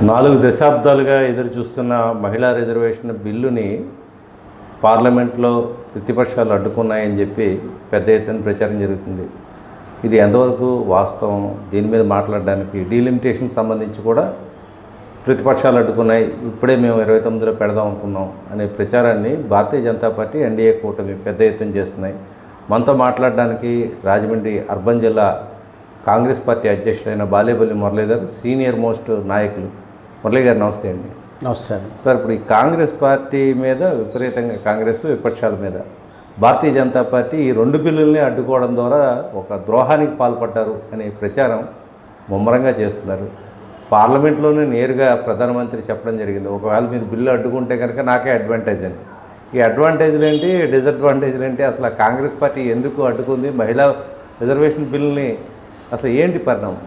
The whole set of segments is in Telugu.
4 దశాబ్దాలుగా ఎదురు చూస్తున్న మహిళా రిజర్వేషన్ బిల్లుని పార్లమెంట్లో ప్రతిపక్షాలు అడ్డుకున్నాయని చెప్పి పెద్ద ఎత్తున ప్రచారం జరుగుతుంది. ఇది ఎంతవరకు వాస్తవం? దీని మీద మాట్లాడడానికి డీలిమిటేషన్కి సంబంధించి కూడా ప్రతిపక్షాలు అడ్డుకున్నాయి, ఇప్పుడే మేము 29లో పెడదాం అనుకున్నాం అనే ప్రచారాన్ని భారతీయ జనతా పార్టీ ఎన్డీఏ కూటమి పెద్ద ఎత్తున చేస్తున్నాయి. మనతో మాట్లాడడానికి రాజమండ్రి అర్బన్ జిల్లా కాంగ్రెస్ పార్టీ అధ్యక్షుడైన బాలేపల్లి మురళీధర్, సీనియర్ మోస్ట్ నాయకులు. మురళీ గారు నమస్తే అండి. నమస్తే సార్, ఇప్పుడు ఈ కాంగ్రెస్ పార్టీ మీద విపరీతంగా కాంగ్రెస్ విపక్షాల మీద భారతీయ జనతా పార్టీ ఈ 2 బిల్లుల్ని అడ్డుకోవడం ద్వారా ఒక ద్రోహానికి పాల్పడ్డారు అనే ప్రచారం ముమ్మరంగా చేస్తున్నారు. పార్లమెంట్లోనే నేరుగా ప్రధానమంత్రి చెప్పడం జరిగింది, ఒకవేళ మీరు బిల్లు అడ్డుకుంటే కనుక నాకే అడ్వాంటేజ్ అని. ఈ అడ్వాంటేజ్లు ఏంటి, డిసడ్వాంటేజ్లు ఏంటి, అసలు కాంగ్రెస్ పార్టీ ఎందుకు అడ్డుకుంది మహిళా రిజర్వేషన్ బిల్లుని, అసలు ఏంటి పరిణామం?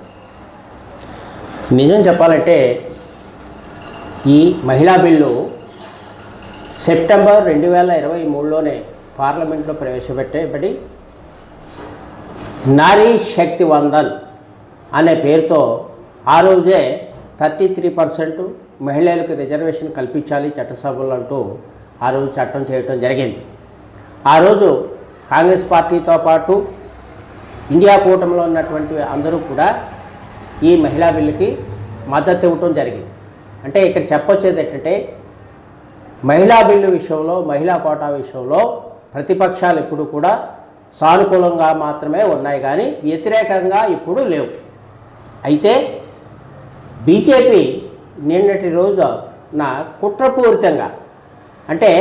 నిజం చెప్పాలంటే ఈ మహిళా బిల్లు సెప్టెంబర్ 2023లోనే పార్లమెంట్లో ప్రవేశపెట్టబడి నారీ శక్తి వందన్ అనే పేరుతో ఆ రోజే 33% మహిళలకు రిజర్వేషన్ కల్పించాలి చట్టసభలు అంటూ ఆ రోజు చట్టం చేయటం జరిగింది. ఆ రోజు కాంగ్రెస్ పార్టీతో పాటు ఇండియా కూటమిలో ఉన్నటువంటి అందరూ కూడా ఈ మహిళా బిల్లుకి మద్దతు ఇవ్వటం జరిగింది. అంటే ఇక్కడ చెప్పొచ్చేది ఏంటంటే, మహిళా బిల్లు విషయంలో, మహిళా కోటా విషయంలో ప్రతిపక్షాలు ఇప్పుడు కూడా సానుకూలంగా మాత్రమే ఉన్నాయి, కానీ వ్యతిరేకంగా ఇప్పుడు లేవు. అయితే బీజేపీ నిన్నటి రోజు కుట్రపూరితంగా, అంటే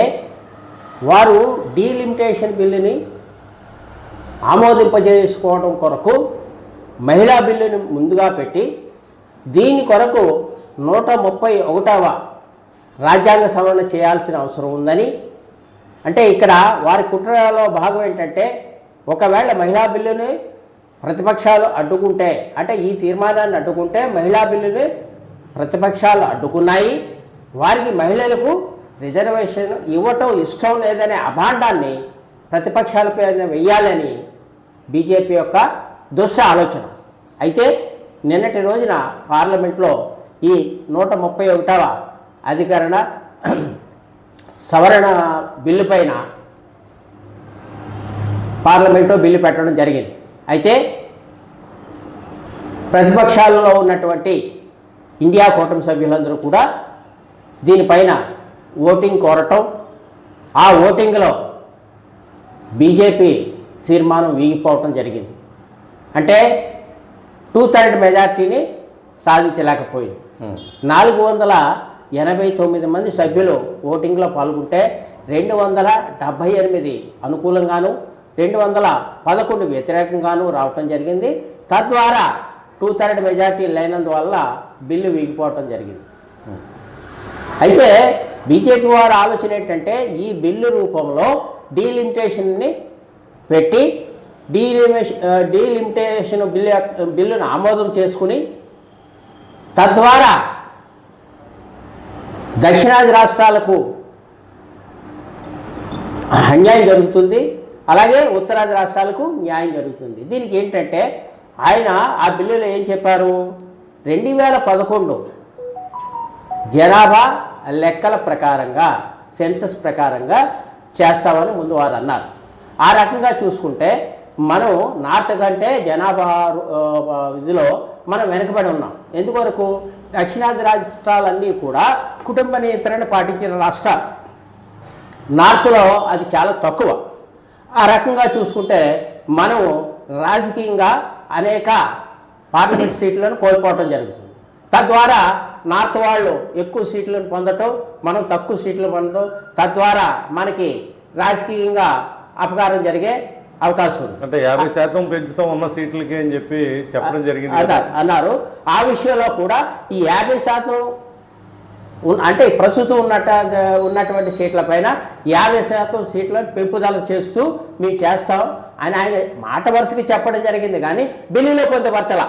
వారు డీలిమిటేషన్ బిల్లుని ఆమోదింపజేసుకోవడం కొరకు మహిళా బిల్లుని ముందుగా పెట్టి దీని కొరకు 131వ రాజ్యాంగ సవరణ చేయాల్సిన అవసరం ఉందని, అంటే ఇక్కడ వారి కుట్రలో భాగం ఏంటంటే, ఒకవేళ మహిళా బిల్లుని ప్రతిపక్షాలు అడ్డుకుంటే, అంటే ఈ తీర్మానాన్ని అడ్డుకుంటే మహిళా బిల్లుని ప్రతిపక్షాలు అడ్డుకున్నాయి, వారికి మహిళలకు రిజర్వేషన్ ఇవ్వటం ఇష్టం లేదనే అభాండాన్ని ప్రతిపక్షాలపై వెయ్యాలని బీజేపీ యొక్క దుష్ట ఆలోచన. అయితే నిన్నటి రోజున పార్లమెంట్లో ఈ 131వ అధికరణ సవరణ బిల్లు పైన పార్లమెంట్లో బిల్లు పెట్టడం జరిగింది. అయితే ప్రతిపక్షాలలో ఉన్నటువంటి ఇండియా కూటమి సభ్యులందరూ కూడా దీనిపైన ఓటింగ్ కోరటం, ఆ ఓటింగ్లో బీజేపీ తీర్మానం వీగిపోవటం జరిగింది. అంటే 2/3 మెజార్టీని సాధించలేకపోయింది. 489 మంది సభ్యులు ఓటింగ్లో పాల్గొంటే 278 అనుకూలంగాను 211 వ్యతిరేకంగాను రావటం జరిగింది. తద్వారా 2/3 మెజార్టీ లేనందువల్ల బిల్లు వీగిపోవటం జరిగింది. అయితే బీజేపీ వారి ఆలోచన ఏంటంటే, ఈ బిల్లు రూపంలో డీలిమిటేషన్ని పెట్టి డీలిమిటేషన్ బిల్లును ఆమోదం చేసుకుని, తద్వారా దక్షిణాది రాష్ట్రాలకు అన్యాయం జరుగుతుంది, అలాగే ఉత్తరాది రాష్ట్రాలకు న్యాయం జరుగుతుంది. దీనికి ఏంటంటే, ఆయన ఆ బిల్లులో ఏం చెప్పారు, 2011 జనాభా లెక్కల ప్రకారంగా, సెన్సస్ ప్రకారంగా చేస్తామని ముందు వారు అన్నారు. ఆ రకంగా చూసుకుంటే మనం నార్త్ కంటే జనాభా ఇదిలో మనం వెనకబడి ఉన్నాం. ఎందుకొరకు, దక్షిణాది రాష్ట్రాలన్నీ కూడా కుటుంబ నియంత్రణ పాటించిన రాష్ట్రాలు, నార్త్లో అది చాలా తక్కువ. ఆ రకంగా చూసుకుంటే మనం రాజకీయంగా అనేక పార్లమెంట్ సీట్లను కోల్పోవటం జరుగుతుంది. తద్వారా నార్త్ వాళ్ళు ఎక్కువ సీట్లను పొందటం, మనం తక్కువ సీట్లు పొందటం, తద్వారా మనకి రాజకీయంగా అపకారం జరిగే అవకాశం ఉంది. అంటే 50% పెంచుతాం ఉన్న సీట్లకి అని చెప్పి చెప్పడం జరిగింది అన్నారు. ఆ విషయంలో కూడా ఈ 50% అంటే ప్రస్తుతం ఉన్నటువంటి సీట్ల పైన 50% సీట్లను పెంపుదల చేస్తూ మేము చేస్తాం అని ఆయన మాట వరుసకి చెప్పడం జరిగింది, కానీ బిల్లులో పొందుపరచాల.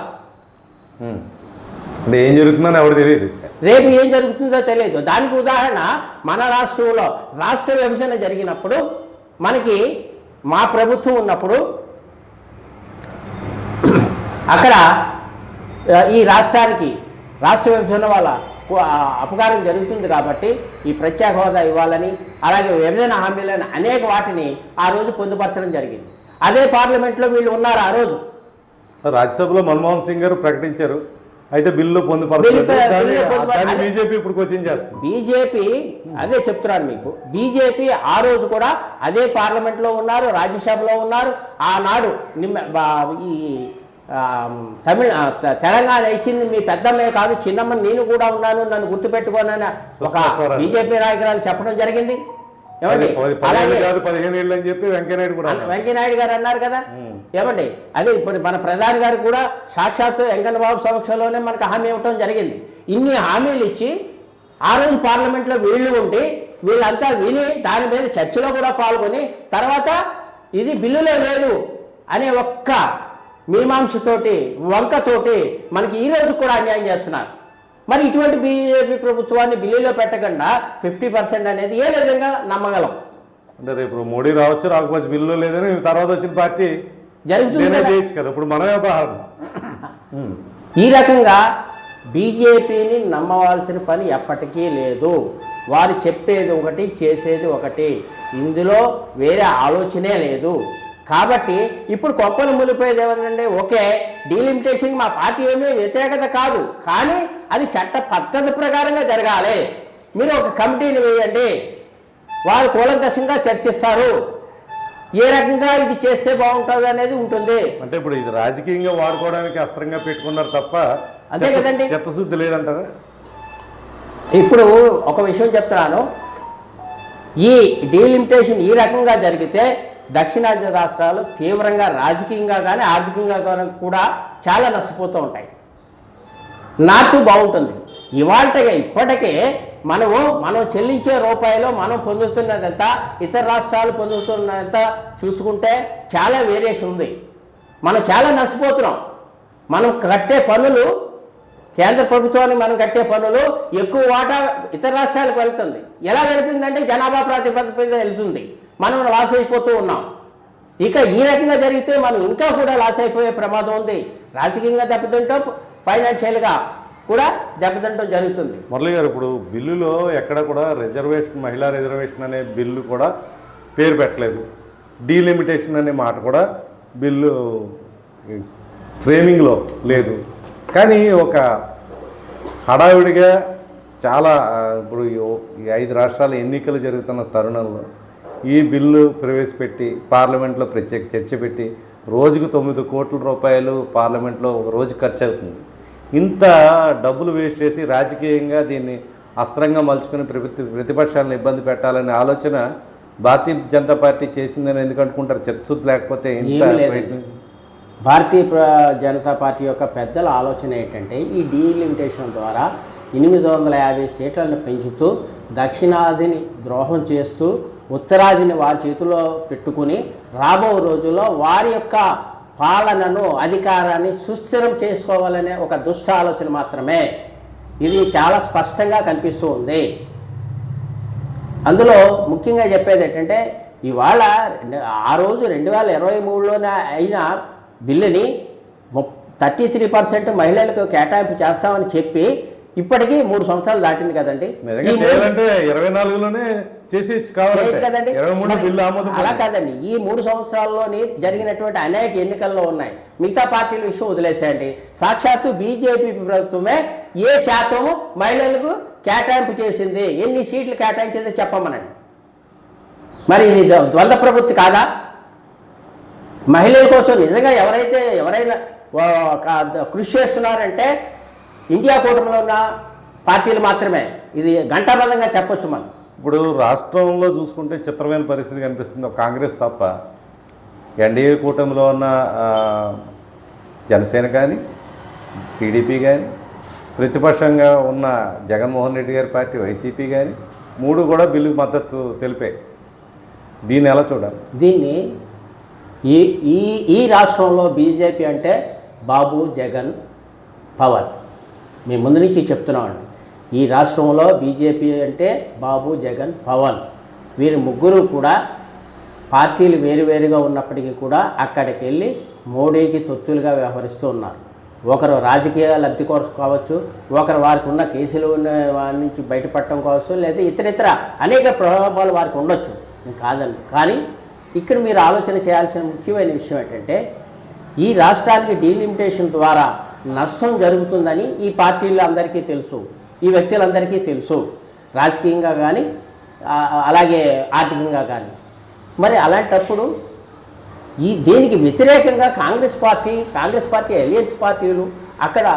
అంటే ఏం జరుగుతుందని ఎవరు తెలియదు, రేపు ఏం జరుగుతుందో తెలియదు. దానికి ఉదాహరణ, మన రాష్ట్రంలో రాష్ట్ర విభజన జరిగినప్పుడు, మనకి మా ప్రభుత్వం ఉన్నప్పుడు అక్కడ ఈ రాష్ట్రానికి రాష్ట్ర విభజన వల్ల అపకారం జరుగుతుంది కాబట్టి ఈ ప్రత్యేక హోదా ఇవ్వాలని, అలాగే విభజన హామీలని అనేక వాటిని ఆ రోజు పొందుపరచడం జరిగింది. అదే పార్లమెంట్లో వీళ్ళు ఉన్నారు ఆ రోజు. రాజ్యసభలో మన్మోహన్ సింగ్ గారు ప్రకటించారు, అయితే బిల్లు పొందుపరచలేదు. బీజేపీ ఇప్పుడు క్వశ్చన్ చేస్తుంది. బీజేపీ అదే చెప్తున్నాను మీకు, బీజేపీ ఆ రోజు కూడా అదే పార్లమెంట్లో ఉన్నారు, రాజ్యసభలో ఉన్నారు. ఆనాడు ఈ తెలంగాణ ఇచ్చింది మీ పెద్దమ్మే కాదు చిన్నమ్మ, నేను కూడా ఉన్నాను, నన్ను గుర్తుపెట్టుకోనని ఒక బీజేపీ నాయకురాలు చెప్పడం జరిగింది. ఏమండి, అలాగే వెంకయ్యనాయుడు గారు అన్నారు కదా. ఏమండి, అదే ఇప్పుడు మన ప్రధాని గారు కూడా సాక్షాత్తు వెంకన్న బాబు సమక్షంలోనే మనకు హామీ ఇవ్వటం జరిగింది. ఇన్ని హామీలు ఇచ్చి ఆ రోజు పార్లమెంట్లో వీళ్ళు ఉండి వీళ్ళంతా విని దాని మీద చర్చలో కూడా పాల్గొని తర్వాత ఇది బిల్లులో లేదు అనే ఒక్క మీమాంసతోటి వంకతోటి మనకి ఈ రోజు కూడా అన్యాయం చేస్తున్నారు. మరి ఇటువంటి బీజేపీ ప్రభుత్వాన్ని బిల్లులో పెట్టకుండా 50% అనేది ఏ విధంగా నమ్మగలం? అంటే రేపు మోడీ రావచ్చు, రాకపోతే బిల్లు లేదని తర్వాత వచ్చిన పార్టీ జరుగుతుంది కదా. ఇప్పుడు మనమే ఉదాహరణ. ఈ రకంగా బీజేపీని నమ్మవలసిన పని ఎప్పటికీ లేదు. వారు చెప్పేది ఒకటి, చేసేది ఒకటి, ఇందులో వేరే ఆలోచనే లేదు. కాబట్టి ఇప్పుడు కొప్పలు ములిపోయేది ఏమనండి, ఓకే డీలిమిటేషన్ మా పార్టీ ఏమీ వ్యతిరేకత కాదు, కానీ అది చట్ట పద్ధతి ప్రకారంగా జరగాలి. మీరు ఒక కమిటీని వేయండి, వారు కూలంకషంగా చర్చిస్తారు, ఏ రకంగా ఇది చేస్తే బాగుంటుంది అనేది ఉంటుంది. అంటే ఇప్పుడు ఇది రాజకీయంగా వాడుకోవడానికి అస్త్రంగా పెట్టుకున్నారు తప్ప అంతే కదండి, చిత్తశుద్ధి లేదంటారా? ఇప్పుడు ఒక విషయం చెప్తున్నాను, ఈ డీలిమిటేషన్ ఈ రకంగా జరిగితే దక్షిణాది రాష్ట్రాలు తీవ్రంగా రాజకీయంగా కానీ ఆర్థికంగా కానీ కూడా చాలా నష్టపోతూ ఉంటాయి. నార్త్ బాగుంటుంది. ఇప్పటికే మనం చెల్లించే రూపాయలు మనం పొందుతున్నదంతా ఇతర రాష్ట్రాలు పొందుతున్నదంతా చూసుకుంటే చాలా వేరియేషన్ ఉంది. మనం చాలా నష్టపోతున్నాం. మనం కట్టే పన్నులు, కేంద్ర ప్రభుత్వానికి మనం కట్టే పన్నులు ఎక్కువ వాటా ఇతర రాష్ట్రాలకు వెళ్తుంది. ఎలా వెళ్తుందంటే జనాభా ప్రాతిపదిక మీద వెళ్తుంది. మనం లాస్ అయిపోతూ ఉన్నాం. ఇక ఈ రకంగా జరిగితే మనం ఇంకా కూడా లాస్ అయిపోయే ప్రమాదం ఉంది. రాజకీయంగా దెబ్బతింటాం, ఫైనాన్షియల్గా కూడా దెబ్బతింటం జరుగుతుంది. మురళి గారు, ఇప్పుడు బిల్లులో ఎక్కడ కూడా రిజర్వేషన్, మహిళా రిజర్వేషన్ అనే బిల్లు కూడా పేరు పెట్టలేదు. డీలిమిటేషన్ అనే మాట కూడా బిల్లు ఫ్రేమింగ్లో లేదు. కానీ ఒక హడావిడిగా చాలా ఇప్పుడు ఈ 5 రాష్ట్రాల ఎన్నికలు జరుగుతున్న తరుణంలో ఈ బిల్లు ప్రవేశపెట్టి పార్లమెంట్లో ప్రత్యేక చర్చ పెట్టి రోజుకు 9 కోట్ల రూపాయలు పార్లమెంట్లో ఒక రోజు ఖర్చు అవుతుంది. ఇంత డబ్బులు వేస్ట్ చేసి రాజకీయంగా దీన్ని అస్త్రంగా మలుచుకుని ప్రతిపక్షాలను ఇబ్బంది పెట్టాలనే ఆలోచన భారతీయ జనతా పార్టీ చేసిందని ఎందుకు అనుకుంటారు? చిత్తశుద్ధి లేకపోతే భారతీయ జనతా పార్టీ యొక్క పెద్దల ఆలోచన ఏంటంటే ఈ డీలిమిటేషన్ ద్వారా 850 సీట్లను పెంచుతూ దక్షిణాదిని ద్రోహం చేస్తూ ఉత్తరాదిని వారి చేతిలో పెట్టుకుని రాబో రోజుల్లో వారి యొక్క పాలనను, అధికారాన్ని సుస్థిరం చేసుకోవాలనే ఒక దుష్ట ఆలోచన మాత్రమే. ఇది చాలా స్పష్టంగా కనిపిస్తూ ఉంది. అందులో ముఖ్యంగా చెప్పేది ఏంటంటే ఇవాళ ఆ రోజు 2023లోనే అయిన బిల్లుని 33% మహిళలకు కేటాయింపు చేస్తామని చెప్పి ఇప్పటికీ 3 సంవత్సరాలు దాటింది కదండి. 24లోనే చేసి కదండి. అలా కాదండి, ఈ 3 సంవత్సరాల్లోని జరిగినటువంటి అనేక ఎన్నికల్లో ఉన్నాయి. మిగతా పార్టీల విషయం వదిలేసేయండి. సాక్షాత్తు బీజేపీ ప్రభుత్వమే ఏ శాతం మహిళలకు కేటాయింపు చేసింది, ఎన్ని సీట్లు కేటాయించిందో చెప్పమనండి. మరి ఇది ద్వంద్వ ప్రభుత్వం కాదా? మహిళల కోసం నిజంగా ఎవరైనా కృషి చేస్తున్నారంటే ఇండియా కూటమిలో ఉన్న పార్టీలు మాత్రమే. ఇది ఘంటాబద్ధంగా చెప్పొచ్చు మనం. ఇప్పుడు రాష్ట్రంలో చూసుకుంటే చిత్రమైన పరిస్థితి కనిపిస్తుంది. కాంగ్రెస్ తప్ప ఎన్డీఏ కూటమిలో ఉన్న జనసేన కానీ, టీడీపీ కానీ, ప్రతిపక్షంగా ఉన్న జగన్మోహన్ రెడ్డి గారి పార్టీ వైసీపీ కానీ 3 కూడా బిల్లుకు మద్దతు తెలిపాయి. దీన్ని ఎలా చూడాలి? దీన్ని ఈ రాష్ట్రంలో బీజేపీ అంటే బాబు, జగన్, పవన్. మేము ముందు నుంచి చెప్తున్నామండి, ఈ రాష్ట్రంలో బీజేపీ అంటే బాబు, జగన్, పవన్. వీరు ముగ్గురు కూడా పార్టీలు వేరువేరుగా ఉన్నప్పటికీ కూడా అక్కడికి వెళ్ళి మోడీకి తొత్తులుగా వ్యవహరిస్తూ ఉన్నారు. ఒకరు రాజకీయ లబ్ధి కోసం కావచ్చు, ఒకరు వారికి ఉన్న కేసులు ఉన్న వారి నుంచి బయటపడటం కావచ్చు, లేదా ఇతరితర అనేక ప్రభావాలు వారికి ఉండొచ్చు, కాదండి. కానీ ఇక్కడ మీరు ఆలోచన చేయాల్సిన ముఖ్యమైన విషయం ఏంటంటే ఈ రాష్ట్రానికి డీలిమిటేషన్ ద్వారా నష్టం జరుగుతుందని ఈ పార్టీలు అందరికీ తెలుసు, ఈ వ్యక్తులందరికీ తెలుసు, రాజకీయంగా కానీ అలాగే ఆర్థికంగా కానీ. మరి అలాంటప్పుడు దీనికి వ్యతిరేకంగా కాంగ్రెస్ పార్టీ అలయన్స్ పార్టీలు అక్కడ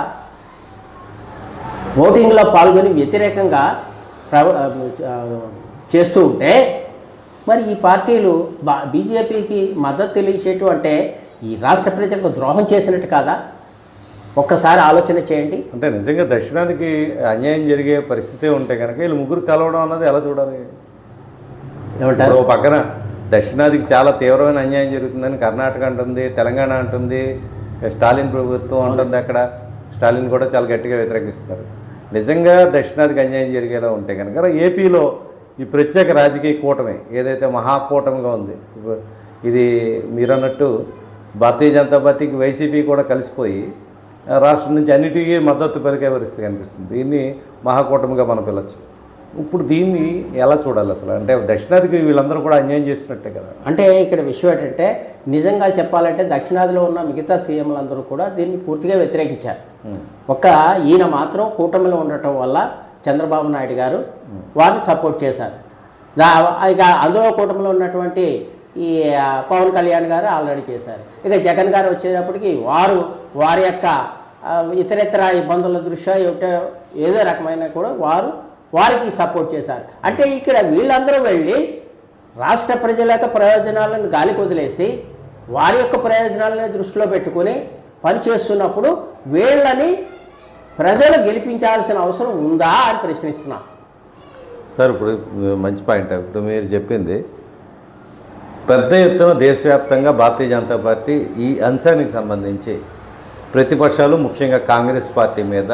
ఓటింగ్లో పాల్గొని వ్యతిరేకంగా చేస్తూ ఉంటే మరి ఈ పార్టీలు బీజేపీకి మద్దతు తెలియచేయటం అంటే ఈ రాష్ట్ర ప్రజలకు ద్రోహం చేసినట్టు కాదా? ఒక్కసారి ఆలోచన చేయండి. అంటే నిజంగా దక్షిణాదికి అన్యాయం జరిగే పరిస్థితి ఉంటే కనుక వీళ్ళు ముగ్గురు కలవడం అన్నది ఎలా చూడాలి? ఏమంటారు? ఓ పక్కన దక్షిణాదికి చాలా తీవ్రమైన అన్యాయం జరుగుతుందని కర్ణాటక అంటుంది, తెలంగాణ అంటుంది, స్టాలిన్ ప్రభుత్వం అంటుంది. అక్కడ స్టాలిన్ కూడా చాలా గట్టిగా వ్యతిరేకిస్తున్నారు. నిజంగా దక్షిణాదికి అన్యాయం జరిగేలా ఉంటే కనుక ఏపీలో ఈ ప్రత్యేక రాజకీయ కూటమి ఏదైతే మహాకూటమిగా ఉంది, ఇది మీరన్నట్టు భారతీయ జనతా పార్టీకి వైసీపీ కూడా కలిసిపోయి రాష్ట్రం నుంచి అన్నిటికీ మద్దతు పలికే పరిస్థితి కనిపిస్తుంది. దీన్ని మహాకూటమిగా మనం పిలవచ్చు. ఇప్పుడు దీన్ని ఎలా చూడాలి అసలు? అంటే దక్షిణాదికి వీళ్ళందరూ కూడా అన్యాయం చేస్తున్నట్టే కదా. అంటే ఇక్కడ విషయం ఏంటంటే నిజంగా చెప్పాలంటే దక్షిణాదిలో ఉన్న మిగతా సీఎంలందరూ కూడా దీన్ని పూర్తిగా వ్యతిరేకించారు. ఈయన మాత్రం కూటమిలో ఉండటం వల్ల చంద్రబాబు నాయుడు గారు వారిని సపోర్ట్ చేశారు. ఇక అందులో కూటమిలో ఉన్నటువంటి ఈ పవన్ కళ్యాణ్ గారు ఆల్రెడీ చేశారు. ఇక జగన్ గారు వచ్చేటప్పటికి వారి యొక్క ఇతరితర ఇబ్బందుల దృష్ట్యా ఏదో రకమైన కూడా వారికి సపోర్ట్ చేశారు. అంటే ఇక్కడ వీళ్ళందరూ వెళ్ళి రాష్ట్ర ప్రజల యొక్క ప్రయోజనాలను గాలికి వదిలేసి వారి యొక్క ప్రయోజనాలను దృష్టిలో పెట్టుకుని పనిచేస్తున్నప్పుడు వీళ్ళని ప్రజలు గెలిపించాల్సిన అవసరం ఉందా అని ప్రశ్నిస్తున్నా. సార్ ఇప్పుడు మంచి పాయింట్. ఇప్పుడు మీరు చెప్పింది పెద్ద ఎత్తున దేశవ్యాప్తంగా భారతీయ జనతా పార్టీ ఈ అంశానికి సంబంధించి ప్రతిపక్షాలు ముఖ్యంగా కాంగ్రెస్ పార్టీ మీద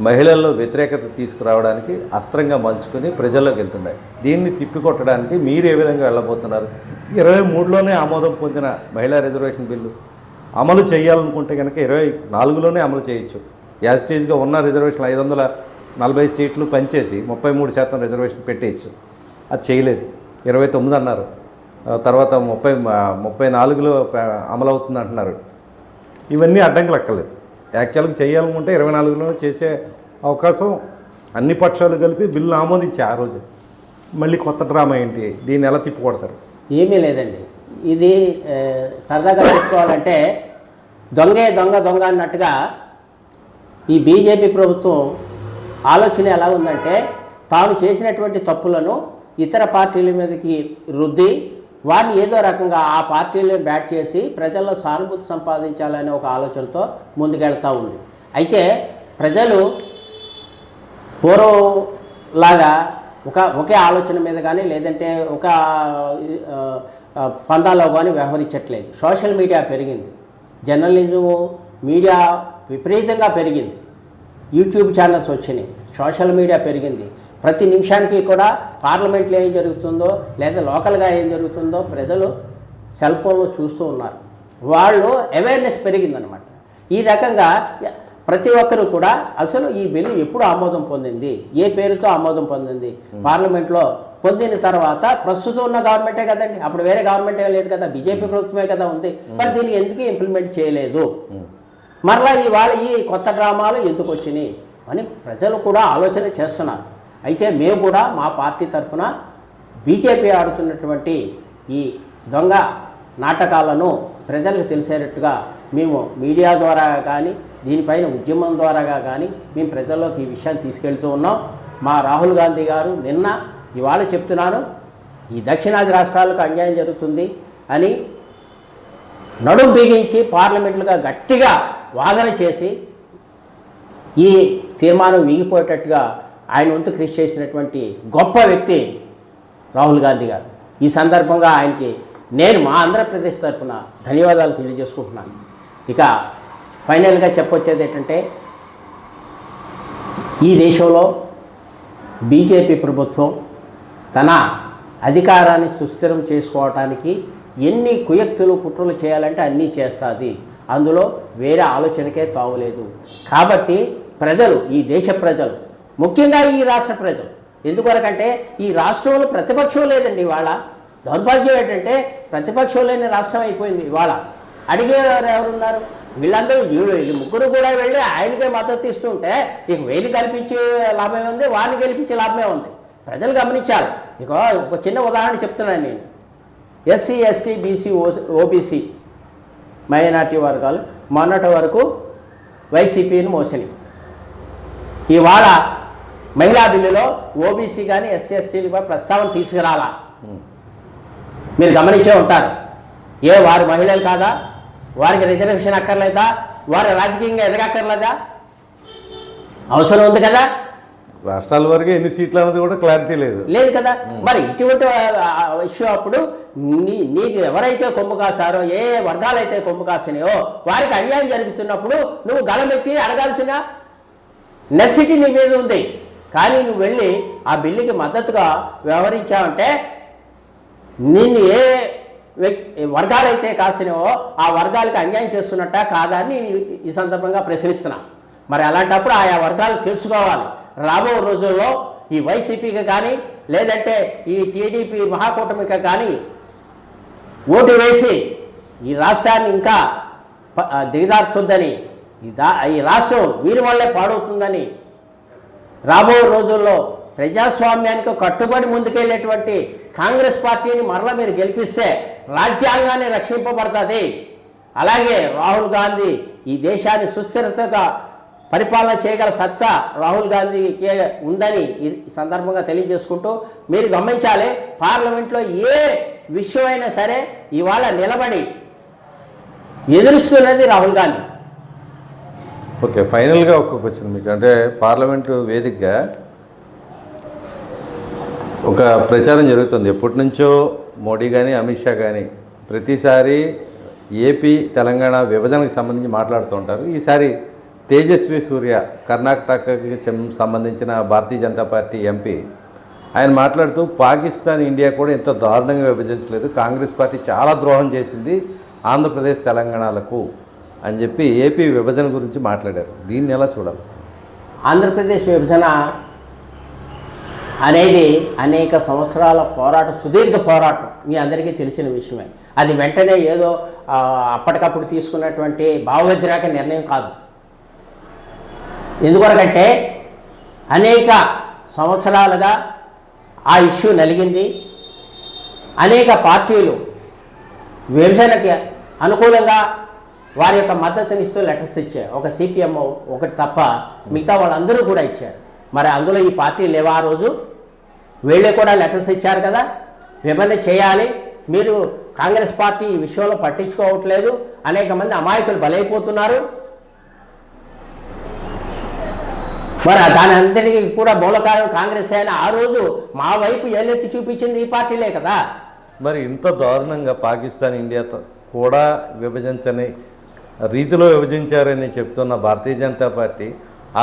మహిళల్లో వ్యతిరేకత తీసుకురావడానికి అస్త్రంగా మంచుకొని ప్రజల్లోకి వెళ్తున్నాయి. దీన్ని తిప్పికొట్టడానికి మీరు ఏ విధంగా వెళ్ళబోతున్నారు? 23లోనే ఆమోదం పొందిన మహిళా రిజర్వేషన్ బిల్లు అమలు చేయాలనుకుంటే కనుక 24లోనే అమలు చేయొచ్చు. యాజిటేజ్గా ఉన్న రిజర్వేషన్ 540 సీట్లు పనిచేసి 33% రిజర్వేషన్ పెట్టేయచ్చు. అది చేయలేదు. 29 అన్నారు, తర్వాత 34లో అమలవుతుంది అంటున్నారు. ఇవన్నీ అడ్డంకులు అక్కర్లేదు. యాక్చువల్గా చేయాలనుకుంటే 24లోనే చేసే అవకాశం అన్ని పక్షాలు కలిపి బిల్లు ఆమోదించి ఆ రోజు మళ్ళీ కొత్త డ్రామా ఏంటి? దీన్ని ఎలా తిప్పికొడతారు? ఏమీ లేదండి. ఇది సరదాగా చెప్పుకోవాలంటే దొంగ అన్నట్టుగా ఈ బీజేపీ ప్రభుత్వం ఆలోచన ఎలా ఉందంటే తాను చేసినటువంటి తప్పులను ఇతర పార్టీల మీదకి రుద్ది వారిని ఏదో రకంగా ఆ పార్టీలను బ్యాట్ చేసి ప్రజల్లో సానుభూతి సంపాదించాలనే ఒక ఆలోచనతో ముందుకెళ్తూ ఉంది. అయితే ప్రజలు పూర్వంలాగా ఒకే ఆలోచన మీద కానీ లేదంటే ఒక పందాలో కానీ వ్యవహరించట్లేదు. సోషల్ మీడియా పెరిగింది, జర్నలిజము మీడియా విపరీతంగా పెరిగింది, యూట్యూబ్ ఛానల్స్ వచ్చినాయి, సోషల్ మీడియా పెరిగింది. ప్రతి నిమిషానికి కూడా పార్లమెంట్లో ఏం జరుగుతుందో లేదా లోకల్గా ఏం జరుగుతుందో ప్రజలు సెల్ ఫోన్లో చూస్తూ ఉన్నారు. వాళ్ళు అవేర్నెస్ పెరిగిందనమాట. ఈ రకంగా ప్రతి ఒక్కరు కూడా అసలు ఈ బిల్లు ఎప్పుడు ఆమోదం పొందింది, ఏ పేరుతో ఆమోదం పొందింది, పార్లమెంట్లో పొందిన తర్వాత ప్రస్తుతం ఉన్న గవర్నమెంటే కదండి, అప్పుడు వేరే గవర్నమెంట్ ఏం లేదు కదా, బీజేపీ ప్రభుత్వమే కదా ఉంది. మరి దీన్ని ఎందుకు ఇంప్లిమెంట్ చేయలేదు, మరలా ఈ కొత్త డ్రామాలు ఎందుకు వచ్చినాయి అని ప్రజలు కూడా ఆలోచన చేస్తున్నారు. అయితే మేము కూడా మా పార్టీ తరఫున బీజేపీ ఆడుతున్నటువంటి ఈ దొంగ నాటకాలను ప్రజలకు తెలిసేటట్టుగా మేము మీడియా ద్వారా కానీ దీనిపైన ఉద్యమం ద్వారాగా కానీ మేము ప్రజల్లోకి ఈ విషయాన్ని తీసుకెళ్తూ ఉన్నాం. మా రాహుల్ గాంధీ గారు ఇవాళ చెప్తున్నాను, ఈ దక్షిణాది రాష్ట్రాలకు అన్యాయం జరుగుతుంది అని నడుం బిగించి పార్లమెంట్లుగా గట్టిగా వాదన చేసి ఈ తీర్మానం వీగిపోయేటట్టుగా ఆయన వంతు కృషి చేసినటువంటి గొప్ప వ్యక్తి రాహుల్ గాంధీ గారు. ఈ సందర్భంగా ఆయనకి నేను మా ఆంధ్రప్రదేశ్ తరఫున ధన్యవాదాలు తెలియజేసుకుంటున్నాను. ఇక ఫైనల్గా చెప్పొచ్చేది ఏంటంటే ఈ దేశంలో బీజేపీ ప్రభుత్వం తన అధికారాన్ని సుస్థిరం చేసుకోవటానికి ఎన్ని కుయుక్తులు కుట్రలు చేయాలంటే అన్నీ చేస్తుంది. అందులో వేరే ఆలోచనకే తావులేదు. కాబట్టి ప్రజలు, ఈ దేశ ప్రజలు, ముఖ్యంగా ఈ రాష్ట్ర ప్రజలు, ఎందుకొరకంటే ఈ రాష్ట్రంలో ప్రతిపక్షం లేదండి. ఇవాళ దౌర్భాగ్యం ఏంటంటే ప్రతిపక్షం లేని రాష్ట్రం అయిపోయింది. ఇవాళ అడిగేవారు ఎవరున్నారు? వీళ్ళందరూ ఈ ముగ్గురు కూడా వెళ్ళి ఆయనకే మద్దతు ఇస్తుంటే ఇక వేలు కల్పించే లాభమే ఉంది, వారిని గెలిపించే లాభమే ఉంది. ప్రజలు గమనించాలి. ఇక ఒక చిన్న ఉదాహరణ చెప్తున్నాను నేను. SC, ST, BC, OBC minority వర్గాలు మొన్నటి వరకు వైసీపీని మోసినాయి. ఇవాళ మహిళా బిల్లులో ఓబీసీ కానీ ఎస్సీ, ఎస్టీలు కూడా ప్రస్తావన తీసుకురాలా. మీరు గమనించే ఉంటారు. వారు మహిళలు కాదా? వారికి రిజర్వేషన్ అక్కర్లేదా? వారు రాజకీయంగా ఎదగక్కర్లేదా? అవసరం ఉంది కదా. రాష్ట్రాల వరకు ఎన్ని సీట్లు అన్నది కూడా క్లారిటీ లేదు కదా. మరి ఇటువంటి ఇష్యూ అప్పుడు నీకు ఎవరైతే కొమ్ము కాసారో, ఏ వర్గాలైతే కొమ్ము కాసినాయో వారికి అన్యాయం జరుగుతున్నప్పుడు నువ్వు గళమెత్తి అడగాల్సిన నెసిటీ నీ మీద ఉంది. కానీ నువ్వు వెళ్ళి ఆ బిల్లుకి మద్దతుగా వ్యవహరించావంటే నిన్ను ఏ వర్గాలైతే కాసినావో ఆ వర్గాలకు అన్యాయం చేస్తున్నట్ట కాదా అని నేను ఈ సందర్భంగా ప్రశ్నిస్తున్నా. మరి అలాంటప్పుడు ఆయా వర్గాలు తెలుసుకోవాలి. రాబో రోజుల్లో ఈ వైసీపీకి కానీ లేదంటే ఈ టీడీపీ మహాకూటమికి కానీ ఓటు వేసి ఈ రాష్ట్రాన్ని ఇంకా దిగజార్చుద్దని, ఈ రాష్ట్రం వీరి వల్లే పాడవుతుందని, రాబో రోజుల్లో ప్రజాస్వామ్యానికి కట్టుబడి ముందుకెళ్ళేటువంటి కాంగ్రెస్ పార్టీని మరలా మీరు గెలిపిస్తే రాజ్యాంగాన్ని రక్షింపబడుతుంది. అలాగే రాహుల్ గాంధీ ఈ దేశాన్ని సుస్థిరతగా పరిపాలన చేయగల సత్తా రాహుల్ గాంధీకి ఉందని ఈ సందర్భంగా తెలియజేసుకుంటూ మీరు గమనించాలి, పార్లమెంట్లో ఏ విషయమైనా సరే ఇవాళ నిలబడి ఎదురుస్తున్నది రాహుల్ గాంధీ. ఓకే, ఫైనల్గా ఒక్క క్వశ్చన్ మీకు. అంటే పార్లమెంటు వేదికగా ఒక ప్రచారం జరుగుతుంది. ఎప్పటి నుంచో మోడీ కానీ అమిత్ షా కానీ ప్రతిసారి ఏపీ తెలంగాణ విభజనకు సంబంధించి మాట్లాడుతూ ఉంటారు. ఈసారి తేజస్వి సూర్య కర్ణాటకకి సంబంధించిన భారతీయ జనతా పార్టీ ఎంపీ ఆయన మాట్లాడుతూ పాకిస్తాన్ ఇండియా కూడా ఎంతో దారుణంగా విభజించలేదు, కాంగ్రెస్ పార్టీ చాలా ద్రోహం చేసింది ఆంధ్రప్రదేశ్ తెలంగాణలకు అని చెప్పి ఏపీ విభజన గురించి మాట్లాడారు. దీన్ని ఎలా చూడాలి? ఆంధ్రప్రదేశ్ విభజన అనేది అనేక సంవత్సరాల పోరాటం, సుదీర్ఘ పోరాటం, మీ అందరికీ తెలిసిన విషయమే. అది వెంటనే ఏదో అప్పటికప్పుడు తీసుకున్నటువంటి భావోద్రేక నిర్ణయం కాదు. ఎందుకొరకంటే అనేక సంవత్సరాలుగా ఆ ఇష్యూ నలిగింది. అనేక పార్టీలు విభజనకి అనుకూలంగా వారి యొక్క మద్దతునిస్తూ లెటర్స్ ఇచ్చారు. ఒక సిపిఎం ఒకటి తప్ప మిగతా వాళ్ళందరూ కూడా ఇచ్చారు. మరి అందులో ఈ పార్టీలు లేవా? ఆ రోజు వీళ్ళే కూడా లెటర్స్ ఇచ్చారు కదా, విభజన చేయాలి, మీరు కాంగ్రెస్ పార్టీ ఈ విషయంలో పట్టించుకోవట్లేదు, అనేక మంది అమాయకులు బలైపోతున్నారు. మరి దాని అంతటికీ కూడా మూలకారణం కాంగ్రెస్ అయినా ఆ రోజు మా వైపు ఏలెత్తి చూపించింది ఈ పార్టీలే కదా. మరి ఇంత దారుణంగా పాకిస్తాన్ ఇండియా కూడా విభజించని రీతిలో విభజించారని చెప్తున్న భారతీయ జనతా పార్టీ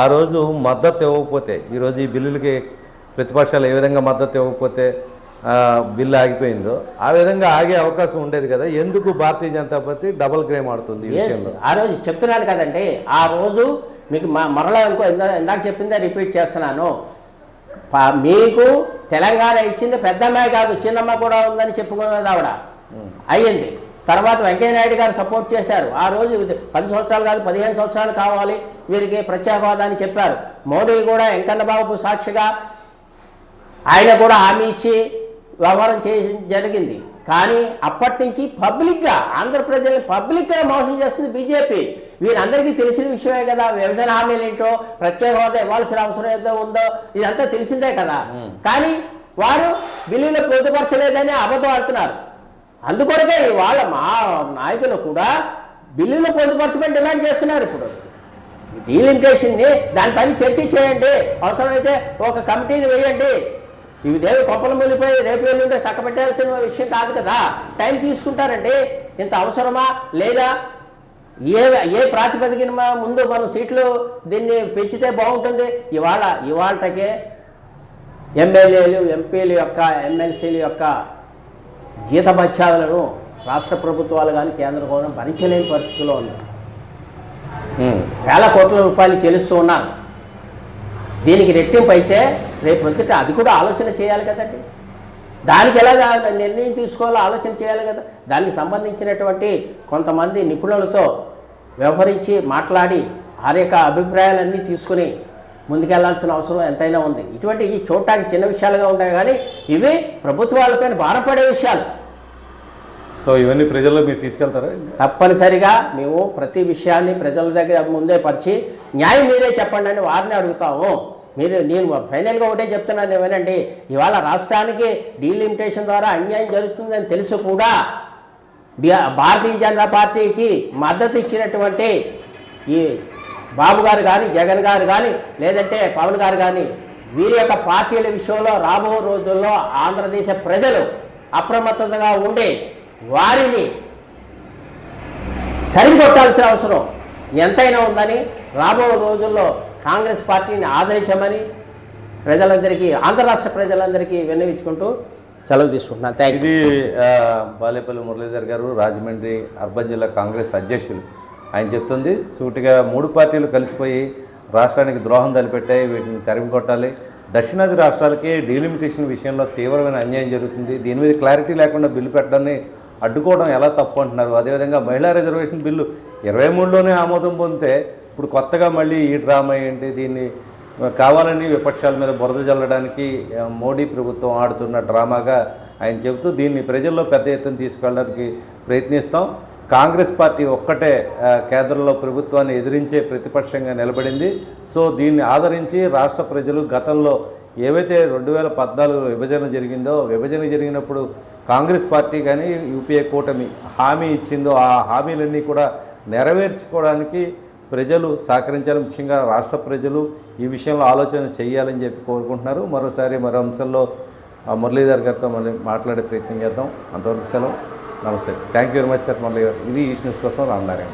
ఆ రోజు మద్దతు ఇవ్వకపోతే, ఈరోజు ఈ బిల్లులకి ప్రతిపక్షాలు ఏ విధంగా మద్దతు ఇవ్వకపోతే బిల్లు ఆగిపోయిందో ఆ విధంగా ఆగే అవకాశం ఉండేది కదా. ఎందుకు Bharatiya Janata party double crime ఆడుతుంది ఈ విషయంలో? ఆ రోజు చెప్తున్నాను కదండి, ఆ రోజు మీకు మరలా ఇంకో ఇందాక చెప్పిందే రిపీట్ చేస్తున్నాను. మీకు తెలంగాణ ఇచ్చింది పెద్దమ్మాయి కాదు, చిన్నమ్మ కూడా ఉందని చెప్పుకున్నది ఆవిడ అయ్యింది. తర్వాత వెంకయ్యనాయుడు గారు సపోర్ట్ చేశారు. ఆ రోజు 10 సంవత్సరాలు కాదు 15 సంవత్సరాలు కావాలి వీరికి ప్రత్యేక హోదా అని చెప్పారు. మోడీ కూడా వెంకన్నబాబు సాక్షిగా ఆయన కూడా హామీ ఇచ్చి వ్యవహారం జరిగింది. కానీ అప్పటి నుంచి పబ్లిక్గా ఆంధ్ర ప్రజల్ని పబ్లిక్గా మోసం చేస్తుంది బీజేపీ. వీరందరికీ తెలిసిన విషయమే కదా. విభజన హామీలు ఏంటో, ప్రత్యేక హోదా ఇవ్వాల్సిన అవసరం ఏదో ఉందో ఇదంతా తెలిసిందే కదా. కానీ వారు బిల్లులో పొందుపరచలేదని అబద్ధం ఆడుతున్నారు. అందుకొరకే వాళ్ళ మా నాయకులు కూడా బిల్లులో పొందుపరచమని డిమాండ్ చేస్తున్నారు. ఇప్పుడు డీలిమిటేషన్ని దానిపైన చర్చ చేయండి, అవసరమైతే ఒక కమిటీని వేయండి. ఇవి దేవి కొప్పలు మూలిపోయి రేపు వెళ్ళుంటే చక్కబెట్టాల్సిన విషయం కాదు కదా. టైం తీసుకుంటారండి. ఇంత అవసరమా లేదా? ఏ ప్రాతిపదికన ముందు మనం సీట్లు దీన్ని పెంచితే బాగుంటుంది? ఇవాళకే ఎమ్మెల్యేలు, ఎంపీల యొక్క, ఎమ్మెల్సీల యొక్క జీతభత్యాలను రాష్ట్ర ప్రభుత్వాలు కానీ కేంద్ర ప్రభుత్వం భరించలేని పరిస్థితిలో ఉంది. వేల కోట్ల రూపాయలు చెల్లిస్తూ ఉన్నారు. దీనికి రెట్టింపు అయితే రేపు ప్రొద్దుట అది కూడా ఆలోచన చేయాలి కదండి. దానికి ఎలా నిర్ణయం తీసుకోవాలో ఆలోచన చేయాలి కదా. దానికి సంబంధించినటువంటి కొంతమంది నిపుణులతో వ్యవహరించి మాట్లాడి ఆ యొక్క అభిప్రాయాలన్నీ తీసుకుని ముందుకెళ్లాల్సిన అవసరం ఎంతైనా ఉంది. ఇటువంటి ఈ చూడటానికి చిన్న విషయాలుగా ఉంటాయి, కానీ ఇవి ప్రభుత్వాలపైన భారపడే విషయాలు. సో ఇవన్నీ ప్రజల్లో మీరు తీసుకెళ్తారా? తప్పనిసరిగా మేము ప్రతి విషయాన్ని ప్రజల దగ్గర ముందే పరిచి న్యాయం మీరే చెప్పండి అని వారిని అడుగుతాము. నేను ఫైనల్గా ఒకటే చెప్తున్నాను ఏమేనండి, ఇవాళ రాష్ట్రానికి డీలిమిటేషన్ ద్వారా అన్యాయం జరుగుతుందని తెలుసు కూడా భారతీయ జనతా పార్టీకి మద్దతు ఇచ్చినటువంటి ఈ బాబు గారు కానీ, జగన్ గారు కానీ, లేదంటే పవన్ గారు కానీ, వీరి యొక్క పార్టీల విషయంలో రాబో రోజుల్లో ఆంధ్రదేశ ప్రజలు అప్రమత్తతగా ఉండి వారిని తరిమి కొట్టాల్సిన అవసరం ఎంతైనా ఉందని, రాబో రోజుల్లో కాంగ్రెస్ పార్టీని ఆదరించమని ప్రజలందరికీ, ఆంధ్ర రాష్ట్ర ప్రజలందరికీ విన్నవించుకుంటూ సెలవు తీసుకుంటున్నాను. Thank you. ఇది బాలేపల్లి మురళీధర్ గారు, రాజమండ్రి అర్బన్ జిల్లా కాంగ్రెస్ అధ్యక్షులు. ఆయన చెప్తుంది సూటిగా 3 పార్టీలు కలిసిపోయి రాష్ట్రానికి ద్రోహం తలపెట్టాయి, వీటిని తరిమి కొట్టాలి. దక్షిణాది రాష్ట్రాలకి డీలిమిటేషన్ విషయంలో తీవ్రమైన అన్యాయం జరుగుతుంది, దీని మీద క్లారిటీ లేకుండా బిల్లు పెట్టడాన్ని అడ్డుకోవడం ఎలా తప్పు అంటున్నారు. అదేవిధంగా మహిళా రిజర్వేషన్ బిల్లు 23లోనే ఆమోదం పొందితే ఇప్పుడు కొత్తగా మళ్ళీ ఈ డ్రామా ఏంటి, దీన్ని కావాలని విపక్షాల మీద బురద జల్లడానికి మోడీ ప్రభుత్వం ఆడుతున్న డ్రామాగా ఆయన చెబుతూ దీన్ని ప్రజల్లో పెద్ద ఎత్తున తీసుకెళ్ళడానికి ప్రయత్నిస్తాం. కాంగ్రెస్ పార్టీ ఒక్కటే కేంద్రంలో ప్రభుత్వాన్ని ఎదిరించే ప్రతిపక్షంగా నిలబడింది. సో దీన్ని ఆదరించి రాష్ట్ర ప్రజలు గతంలో ఏవైతే 2014 విభజన జరిగిందో, విభజన జరిగినప్పుడు కాంగ్రెస్ పార్టీ కానీ యూపీఏ కూటమి హామీ ఇచ్చిందో ఆ హామీలన్నీ కూడా నెరవేర్చుకోవడానికి ప్రజలు సహకరించాలి. ముఖ్యంగా రాష్ట్ర ప్రజలు ఈ విషయంలో ఆలోచన చేయాలని చెప్పి కోరుకుంటున్నారు. మరోసారి మరో అంశంలో మురళీధర్ గారితో మళ్ళీ మాట్లాడే ప్రయత్నం చేద్దాం. అంతవరకు సెలవు. నమస్తే. Thank you very much sir Murali గారు. ఇది ఈస్ట్ న్యూస్ కోసం రామనారాయణ.